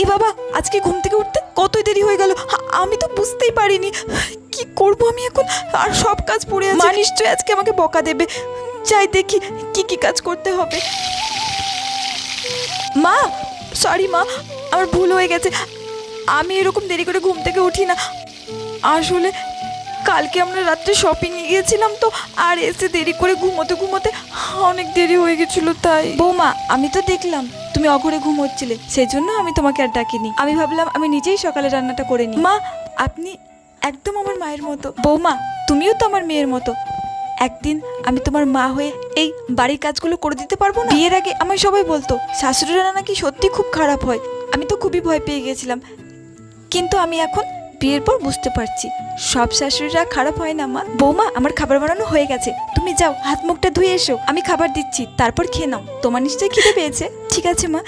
এ বাবা, আজকে ঘুম থেকে উঠতে কতই দেরি হয়ে গেল, আমি তো বুঝতেই পারিনি। কি করব আমি এখন? আর সব কাজ পড়ে আছে। মা নিশ্চয়ই আজকে আমাকে বকা দেবে। যাই দেখি কি কি কাজ করতে হবে। মা, সরি মা, আমার ভুল হয়ে গেছে। আমি এরকম দেরি করে ঘুম থেকে উঠি না। আসলে কালকে আমরা রাত্রে শপিংয়ে গিয়েছিলাম তো, আর এসে দেরি করে ঘুমোতে ঘুমোতে অনেক দেরি হয়ে গেছিলো। তাই বৌমা, আমি তো দেখলাম তুমি অঘরে ঘুমোচ্ছিলে, সেই জন্য আমি তোমাকে আর ডাকিনি। আমি ভাবলাম আমি নিজেই সকালে রান্নাটা করে নিই। মা, আপনি একদম আমার মায়ের মতো। বৌমা, তুমিও তো আমার মেয়ের মতো। একদিন আমি তোমার মা হয়ে এই বাড়ির কাজগুলো করে দিতে পারবো না? বিয়ের আগে আমায় সবাই বলতো শাশুড়িরা নাকি সত্যি খুব খারাপ হয়। আমি তো খুবই ভয় পেয়ে গেছিলাম, কিন্তু আমি এখন বিয়ের পর বুঝতে পারছি সব শাশুড়িরা খারাপ হয় না। মা, বৌমা, আমার খাবার বানানো হয়ে গেছে, তুমি যাও হাত মুখটা ধুয়ে এসো, আমি খাবার দিচ্ছি, তারপর খেয়ে নাও। তোমার নিশ্চয়ই খিদে পেয়েছে। ঠিক আছে মা।